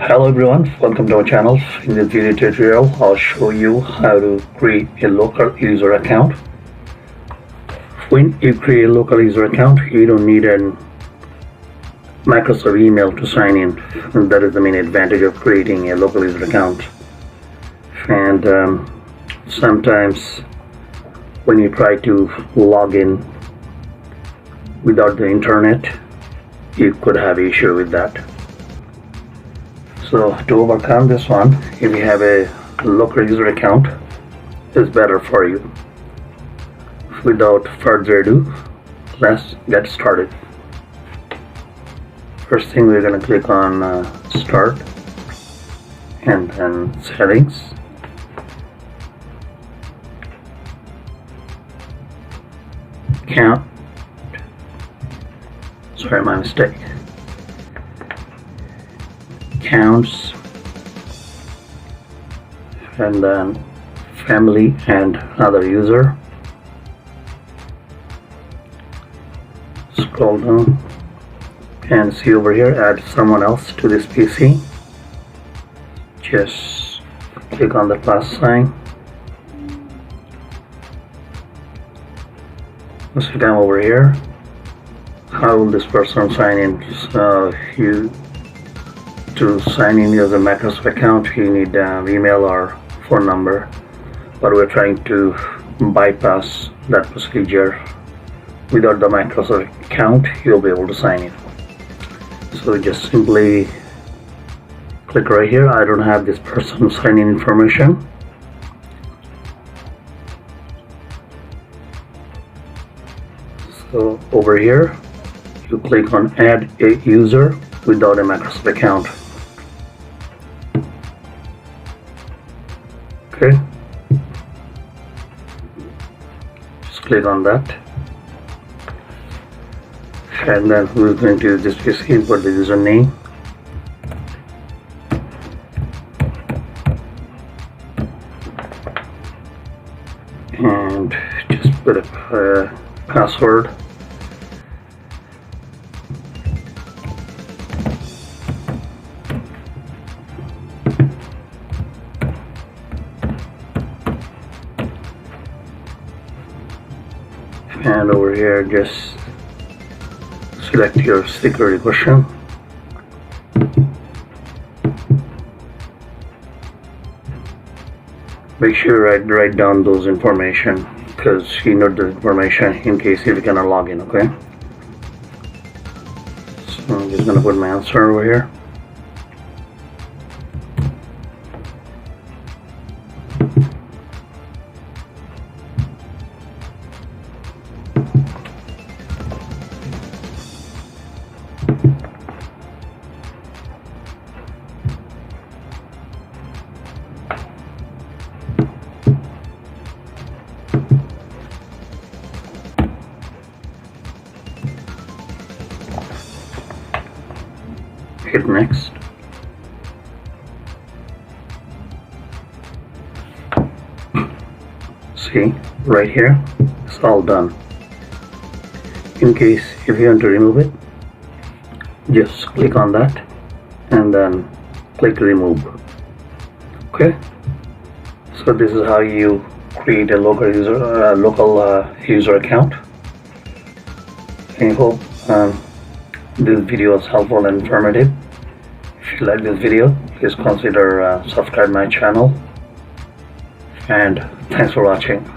Hello everyone, welcome to our channel. In this video tutorial, I'll show you how to create a local user account. When you create a local user account, you don't need a Microsoft email to sign in. And that is the main advantage of creating a local user account. And sometimes when you try to log in without the internet, you could have issue with that. So to overcome this one, if you have a local user account, it's better for you. Without further ado, let's get started. First thing, we're going to click on Start and then Settings. Account. Sorry, my mistake. Accounts, and then family and other user. Scroll down and see over here, add someone else to this PC. Just click on the plus sign. Once you come over here, how will this person sign in? So to sign in as a Microsoft account, you need email or phone number, but we're trying to bypass that procedure. Without the Microsoft account, you'll be able to sign in. So just simply click right here. I don't have this person sign in information. So over here, you click on add a user without a Microsoft account. Okay, just click on that, and then we're going to just input the username, and just put a password. And over here, just select your security question. Make sure you write down those information, because you need the information in case if you cannot log in. Okay, so I'm just gonna put my answer over here. Hit next. See, right here, it's all done. In case if you want to remove it, just click on that and then click remove. Okay, so this is how you create a local user account. I hope this video is helpful and informative. If you like this video, please consider subscribe my channel, and thanks for watching.